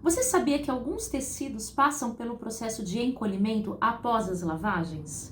Você sabia que alguns tecidos passam pelo processo de encolhimento após as lavagens?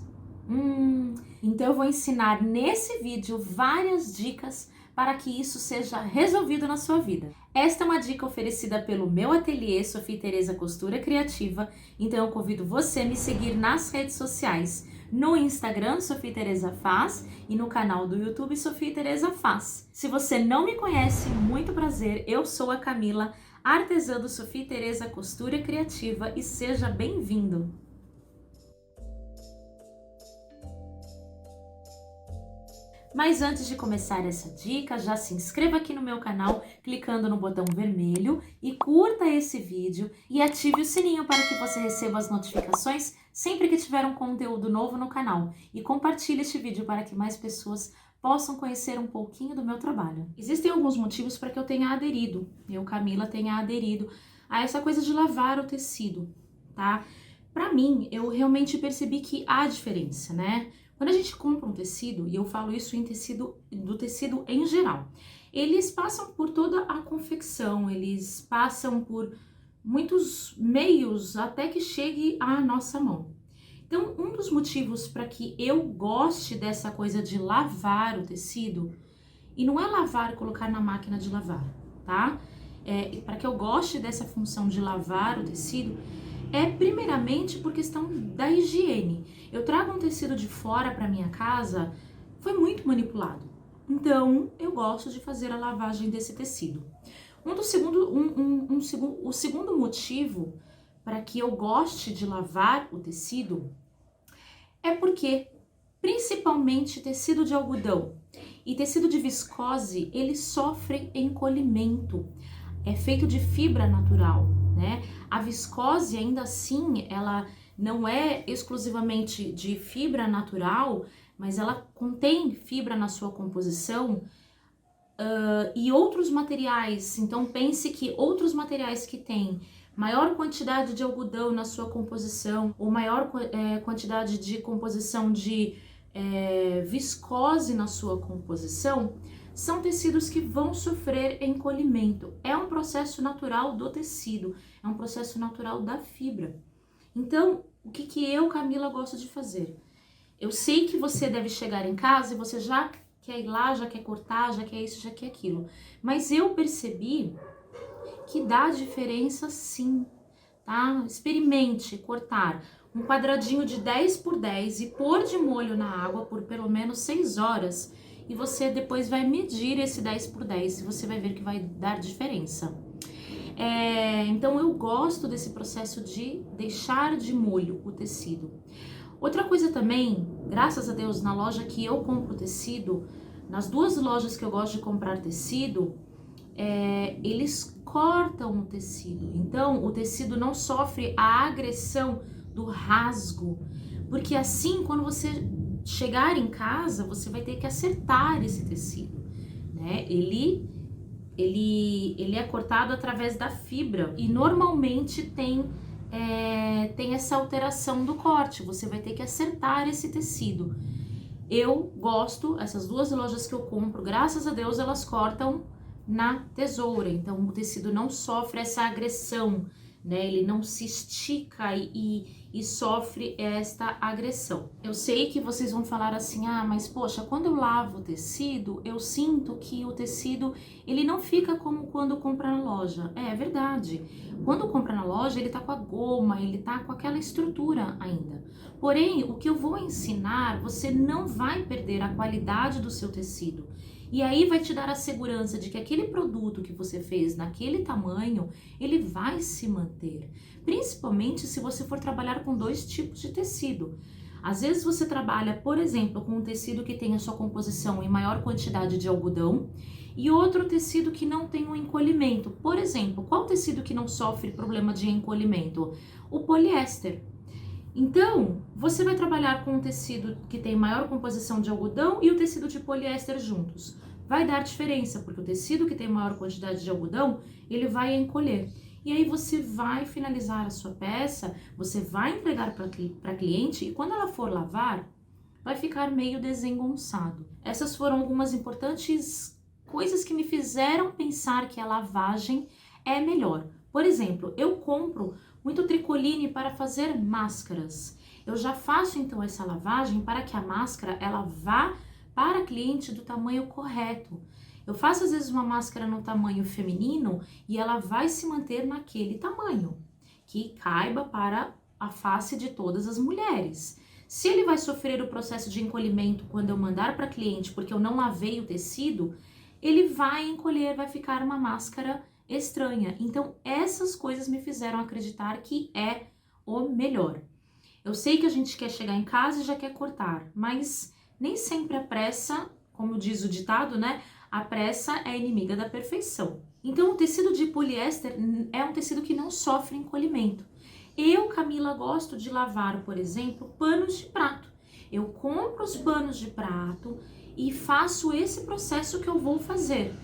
Então eu vou ensinar nesse vídeo várias dicas para que isso seja resolvido na sua vida. Esta é uma dica oferecida pelo meu ateliê Sofia Tereza Costura Criativa, então eu convido você a me seguir nas redes sociais, no Instagram Sofia Tereza Faz e no canal do YouTube Sofia Tereza Faz. Se você não me conhece, muito prazer, eu sou a Camila, artesã do Sofia Tereza Costura Criativa, e seja bem-vindo! Mas antes de começar essa dica, já se inscreva aqui no meu canal, clicando no botão vermelho e curta esse vídeo e ative o sininho para que você receba as notificações sempre que tiver um conteúdo novo no canal. E compartilhe este vídeo para que mais pessoas possam conhecer um pouquinho do meu trabalho. Existem alguns motivos para que eu tenha aderido, Camila, tenha aderido a essa coisa de lavar o tecido, tá? Para mim, eu realmente percebi que há diferença, né? Quando a gente compra um tecido, e eu falo isso do tecido em geral, eles passam por toda a confecção, eles passam por muitos meios até que chegue à nossa mão. Então, um dos motivos para que eu goste dessa coisa de lavar o tecido, e não é lavar e colocar na máquina de lavar, tá? Para que eu goste dessa função de lavar o tecido, primeiramente por questão da higiene. Eu trago um tecido de fora para minha casa, foi muito manipulado. Então, eu gosto de fazer a lavagem desse tecido. O segundo motivo para que eu goste de lavar o tecido é porque, principalmente tecido de algodão e tecido de viscose, eles sofrem encolhimento. É feito de fibra natural, né? A viscose, ainda assim, ela não é exclusivamente de fibra natural, mas ela contém fibra na sua composição e outros materiais. Então, pense que outros materiais que têm maior quantidade de algodão na sua composição, ou maior quantidade de composição de viscose na sua composição, são tecidos que vão sofrer encolhimento. É um processo natural do tecido, é um processo natural da fibra. Então, o que eu, Camila, gosto de fazer? Eu sei que você deve chegar em casa e você já quer ir lá, já quer cortar, já quer isso, já quer aquilo. Mas eu percebi que dá diferença sim, tá? Experimente cortar um quadradinho de 10 por 10 e pôr de molho na água por pelo menos 6 horas. E você depois vai medir esse 10 por 10 e você vai ver que vai dar diferença. Então eu gosto desse processo de deixar de molho o tecido. Outra coisa também, graças a Deus, na loja que eu compro tecido, nas duas lojas que eu gosto de comprar tecido, eles cortam o tecido. Então o tecido não sofre a agressão do rasgo, porque assim, quando você chegar em casa, você vai ter que acertar esse tecido, né? Ele é cortado através da fibra e normalmente tem essa alteração do corte, você vai ter que acertar esse tecido. Eu gosto, essas duas lojas que eu compro, graças a Deus, elas cortam na tesoura, então o tecido não sofre essa agressão, né? Ele não se estica e sofre esta agressão. Eu sei que vocês vão falar assim, mas poxa, quando eu lavo o tecido, eu sinto que o tecido, ele não fica como quando compra na loja. É verdade. Quando compra na loja, ele tá com a goma, ele tá com aquela estrutura ainda. Porém, o que eu vou ensinar, você não vai perder a qualidade do seu tecido. E aí vai te dar a segurança de que aquele produto que você fez naquele tamanho, ele vai se manter. Principalmente se você for trabalhar com dois tipos de tecido. Às vezes você trabalha, por exemplo, com um tecido que tem a sua composição em maior quantidade de algodão e outro tecido que não tem um encolhimento. Por exemplo, qual tecido que não sofre problema de encolhimento? O poliéster. Então, você vai trabalhar com um tecido que tem maior composição de algodão e o tecido de poliéster juntos. Vai dar diferença, porque o tecido que tem maior quantidade de algodão, ele vai encolher. E aí você vai finalizar a sua peça, você vai entregar para a cliente e quando ela for lavar, vai ficar meio desengonçado. Essas foram algumas importantes coisas que me fizeram pensar que a lavagem é melhor. Por exemplo, eu compro muito tricoline para fazer máscaras. Eu já faço então essa lavagem para que a máscara ela vá para a cliente do tamanho correto. Eu faço às vezes uma máscara no tamanho feminino e ela vai se manter naquele tamanho, que caiba para a face de todas as mulheres. Se ele vai sofrer o processo de encolhimento quando eu mandar para cliente porque eu não lavei o tecido, ele vai encolher, vai ficar uma máscara estranha. Então, essas coisas me fizeram acreditar que é o melhor. Eu sei que a gente quer chegar em casa e já quer cortar, mas nem sempre a pressa, como diz o ditado, né? A pressa é inimiga da perfeição. Então, o tecido de poliéster é um tecido que não sofre encolhimento. Eu, Camila, gosto de lavar, por exemplo, panos de prato. Eu compro os panos de prato e faço esse processo que eu vou fazer.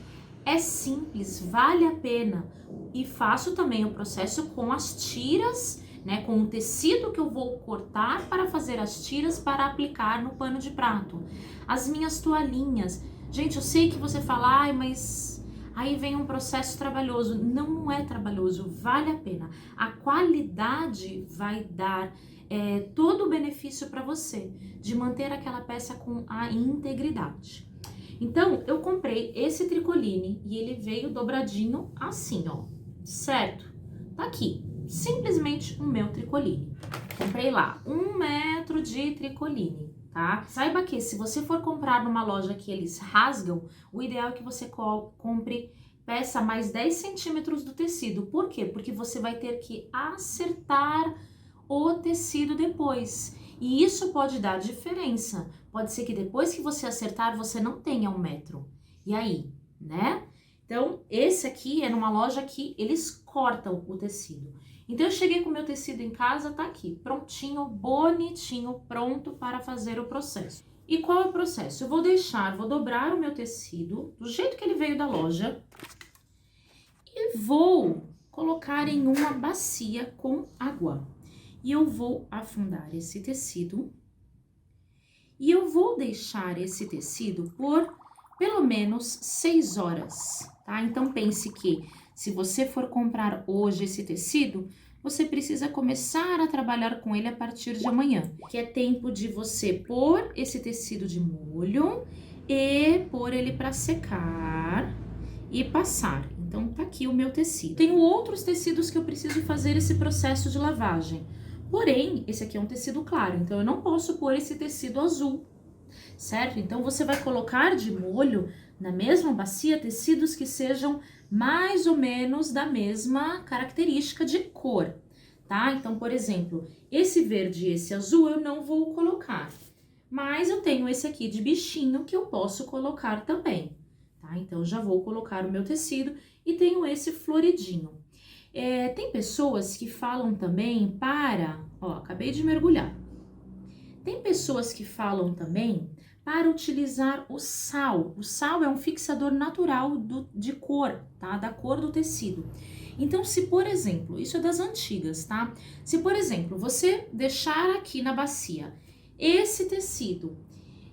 É simples, vale a pena. E faço também o processo com as tiras, né, com o tecido que eu vou cortar para fazer as tiras para aplicar no pano de prato. As minhas toalhinhas. Gente, eu sei que você fala, ai, mas aí vem um processo trabalhoso. Não, não é trabalhoso, vale a pena. A qualidade vai dar todo o benefício para você de manter aquela peça com a integridade. Então, eu comprei esse tricoline e ele veio dobradinho assim, ó, certo? Tá aqui, simplesmente o meu tricoline. Comprei lá 1 metro de tricoline, tá? Saiba que se você for comprar numa loja que eles rasgam, o ideal é que você compre peça mais 10 centímetros do tecido. Por quê? Porque você vai ter que acertar o tecido depois. E isso pode dar diferença. Pode ser que depois que você acertar, você não tenha 1 metro. E aí, né? Então, esse aqui é numa loja que eles cortam o tecido. Então, eu cheguei com o meu tecido em casa, tá aqui, prontinho, bonitinho, pronto para fazer o processo. E qual é o processo? Eu vou dobrar o meu tecido do jeito que ele veio da loja e vou colocar em uma bacia com água. E eu vou afundar esse tecido e eu vou deixar esse tecido por pelo menos 6 horas, tá? Então, pense que se você for comprar hoje esse tecido, você precisa começar a trabalhar com ele a partir de amanhã, que é tempo de você pôr esse tecido de molho e pôr ele para secar e passar. Então, tá aqui o meu tecido. Tenho outros tecidos que eu preciso fazer esse processo de lavagem. Porém, esse aqui é um tecido claro, então eu não posso pôr esse tecido azul, certo? Então, você vai colocar de molho na mesma bacia tecidos que sejam mais ou menos da mesma característica de cor, tá? Então, por exemplo, esse verde e esse azul eu não vou colocar, mas eu tenho esse aqui de bichinho que eu posso colocar também, tá? Então, já vou colocar o meu tecido e tenho esse floridinho. Tem pessoas que falam também acabei de mergulhar. Tem pessoas que falam também para utilizar o sal. O sal é um fixador natural de cor, tá? Da cor do tecido. Então, se por exemplo, isso é das antigas, tá? Se por exemplo, você deixar aqui na bacia esse tecido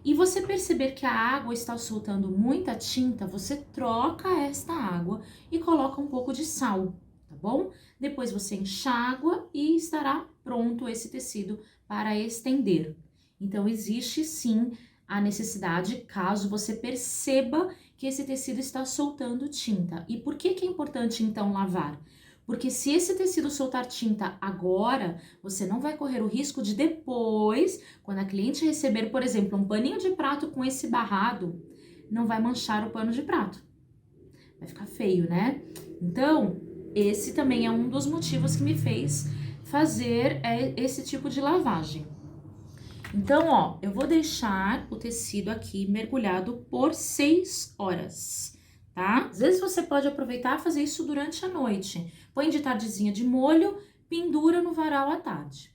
e você perceber que a água está soltando muita tinta, você troca esta água e coloca um pouco de sal. Tá bom? Depois você enxágua e estará pronto esse tecido para estender. Então, existe sim a necessidade, caso você perceba que esse tecido está soltando tinta. E por que que é importante, então, lavar? Porque se esse tecido soltar tinta agora, você não vai correr o risco de depois, quando a cliente receber, por exemplo, um paninho de prato com esse barrado, não vai manchar o pano de prato. Vai ficar feio, né? Então, esse também é um dos motivos que me fez fazer esse tipo de lavagem. Então, ó, eu vou deixar o tecido aqui mergulhado por 6 horas, tá? Às vezes você pode aproveitar e fazer isso durante a noite. Põe de tardezinha de molho, pendura no varal à tarde.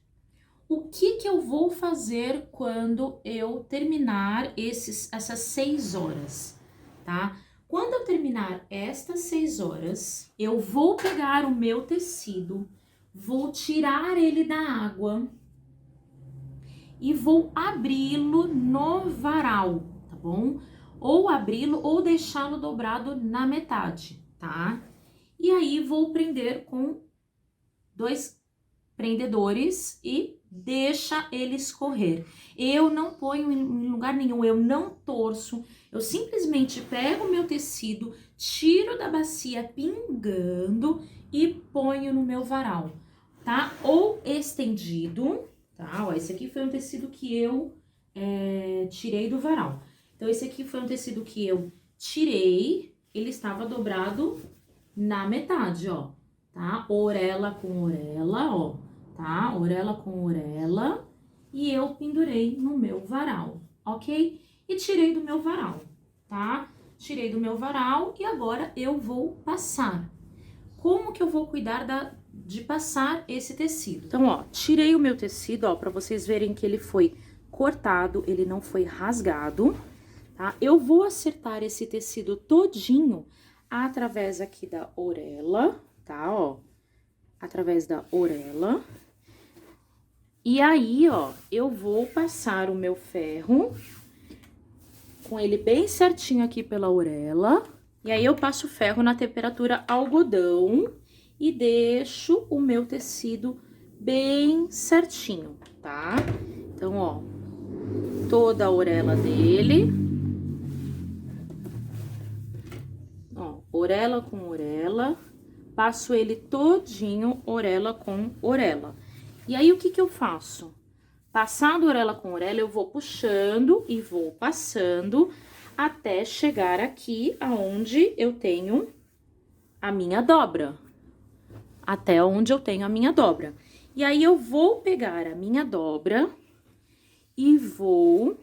O que que eu vou fazer quando eu terminar essas 6 horas, tá? Quando eu terminar estas 6 horas, eu vou pegar o meu tecido, vou tirar ele da água e vou abri-lo no varal, tá bom? Ou abri-lo ou deixá-lo dobrado na metade, tá? E aí vou prender com 2 prendedores e deixa ele escorrer. Eu não ponho em lugar nenhum, eu não torço, eu simplesmente pego o meu tecido, tiro da bacia pingando e ponho no meu varal, tá? Ou estendido, tá? Ó, esse aqui foi um tecido que eu tirei do varal. Então, esse aqui foi um tecido que eu tirei, ele estava dobrado na metade, ó, tá? Orelha com orelha, ó, tá? Orelha com orelha, e eu pendurei no meu varal, ok? E tirei do meu varal, tá? Tirei do meu varal e agora eu vou passar. Como que eu vou cuidar de passar esse tecido? Então, ó, tirei o meu tecido, ó, pra vocês verem que ele foi cortado, ele não foi rasgado, tá? Eu vou acertar esse tecido todinho através aqui da orelha, tá, ó? Através da orelha. E aí, ó, eu vou passar o meu ferro com ele bem certinho aqui pela orelha. E aí, eu passo o ferro na temperatura algodão e deixo o meu tecido bem certinho, tá? Então, ó, toda a orelha dele. Ó, orelha com orelha. Passo ele todinho, orelha com orelha. E aí, o que que eu faço? Passando orelha com orelha, eu vou puxando e vou passando até chegar aqui aonde eu tenho a minha dobra. Até onde eu tenho a minha dobra. E aí, eu vou pegar a minha dobra e vou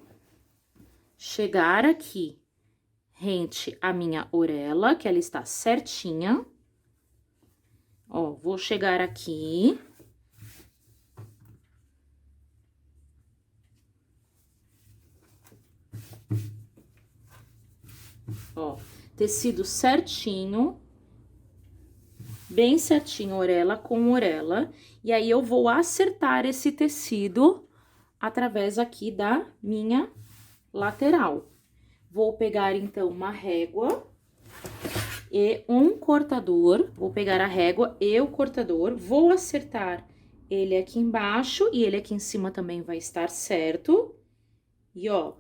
chegar aqui, rente a minha orelha, que ela está certinha. Ó, vou chegar aqui. Ó, tecido certinho, bem certinho, orelha com orelha. E aí, eu vou acertar esse tecido através aqui da minha lateral. Vou pegar, então, uma régua e um cortador. Vou pegar a régua e o cortador, vou acertar ele aqui embaixo e ele aqui em cima também vai estar certo. E, ó,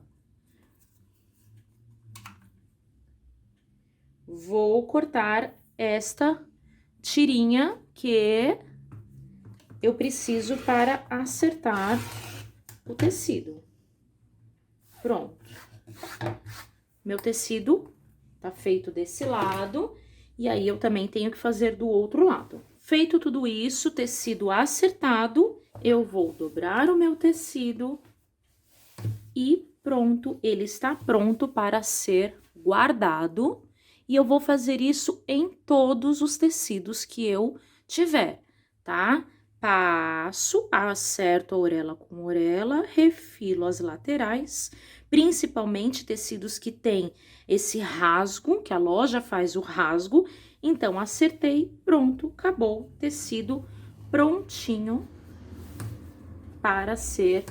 vou cortar esta tirinha que eu preciso para acertar o tecido. Pronto. Meu tecido tá feito desse lado, e aí eu também tenho que fazer do outro lado. Feito tudo isso, tecido acertado, eu vou dobrar o meu tecido e pronto, ele está pronto para ser guardado. E eu vou fazer isso em todos os tecidos que eu tiver, tá? Passo, acerto a orelha com orelha, refilo as laterais, principalmente tecidos que tem esse rasgo, que a loja faz o rasgo. Então, acertei, pronto, acabou, tecido prontinho para ser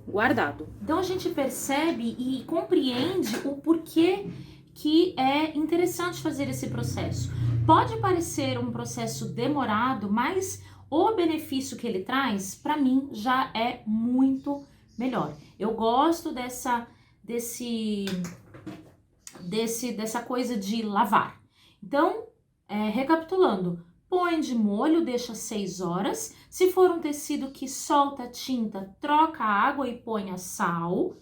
guardado. Então, a gente percebe e compreende o porquê que é interessante fazer esse processo. Pode parecer um processo demorado, mas o benefício que ele traz, para mim, já é muito melhor. Eu gosto dessa coisa de lavar. Então, recapitulando, põe de molho, deixa 6 horas. Se for um tecido que solta tinta, troca a água e põe a sal.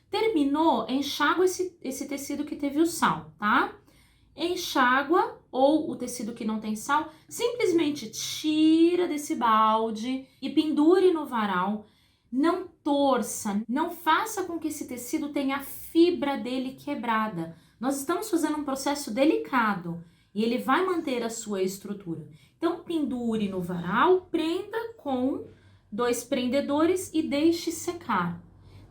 Terminou, enxágua esse tecido que teve o sal, tá? Enxágua, ou o tecido que não tem sal, simplesmente tira desse balde e pendure no varal. Não torça, não faça com que esse tecido tenha a fibra dele quebrada. Nós estamos fazendo um processo delicado e ele vai manter a sua estrutura. Então, pendure no varal, prenda com 2 prendedores e deixe secar.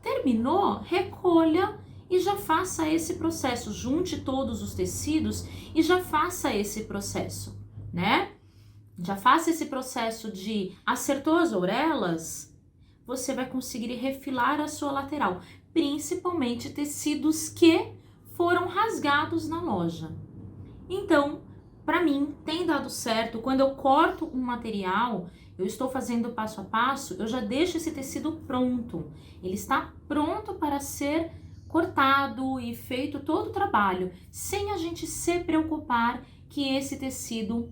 Terminou, recolha e já faça esse processo. Junte todos os tecidos e já faça esse processo, né? Já faça esse processo de acertou as orelhas, você vai conseguir refilar a sua lateral, principalmente tecidos que foram rasgados na loja. Então, para mim tem dado certo. Quando eu corto um material, eu estou fazendo passo a passo, eu já deixo esse tecido pronto. Ele está pronto para ser cortado e feito todo o trabalho, sem a gente se preocupar que esse tecido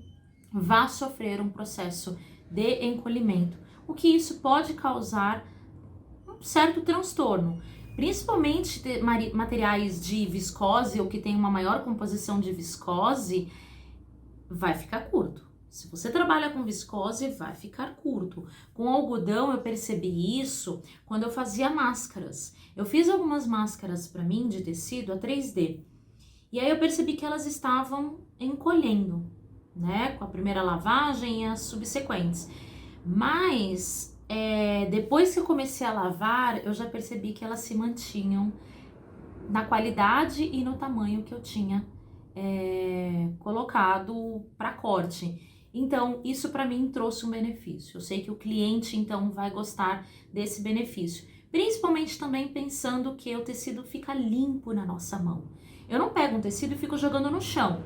vá sofrer um processo de encolhimento, o que isso pode causar um certo transtorno. Principalmente materiais de viscose ou que tem uma maior composição de viscose, vai ficar curto. Se você trabalha com viscose, vai ficar curto. Com algodão eu percebi isso quando eu fazia máscaras. Eu fiz algumas máscaras para mim de tecido a 3D. E aí eu percebi que elas estavam encolhendo, né? Com a primeira lavagem e as subsequentes. Mas depois que eu comecei a lavar, eu já percebi que elas se mantinham na qualidade e no tamanho que eu tinha colocado para corte. Então, isso para mim trouxe um benefício. Eu sei que o cliente, então, vai gostar desse benefício. Principalmente também pensando que o tecido fica limpo na nossa mão. Eu não pego um tecido e fico jogando no chão.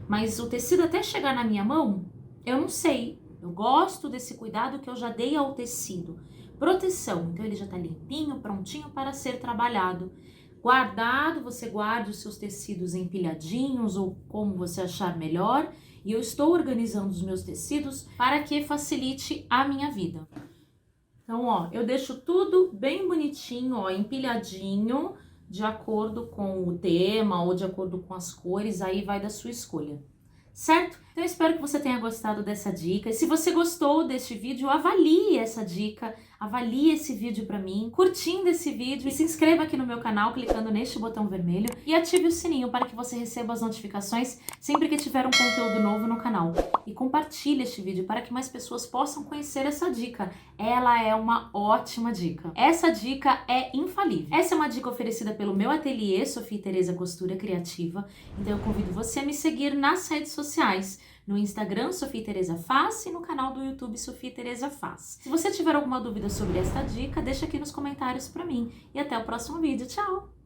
Mas o tecido até chegar na minha mão, eu não sei. Eu gosto desse cuidado que eu já dei ao tecido. Proteção, então ele já tá limpinho, prontinho para ser trabalhado. Guardado, você guarde os seus tecidos empilhadinhos ou como você achar melhor. E eu estou organizando os meus tecidos para que facilite a minha vida. Então, ó, eu deixo tudo bem bonitinho, ó, empilhadinho, de acordo com o tema ou de acordo com as cores, aí vai da sua escolha. Certo? Então eu espero que você tenha gostado dessa dica. E se você gostou deste vídeo, avalie essa dica, avalie esse vídeo pra mim, curtindo esse vídeo e se inscreva aqui no meu canal clicando neste botão vermelho e ative o sininho para que você receba as notificações sempre que tiver um conteúdo novo no canal. E compartilhe este vídeo para que mais pessoas possam conhecer essa dica. Ela é uma ótima dica. Essa dica é infalível. Essa é uma dica oferecida pelo meu ateliê Sofia Tereza Costura Criativa. Então eu convido você a me seguir nas redes sociais. No Instagram, Sofia Tereza Faz, e no canal do YouTube, Sofia Tereza Faz. Se você tiver alguma dúvida sobre esta dica, deixa aqui nos comentários pra mim. E até o próximo vídeo. Tchau!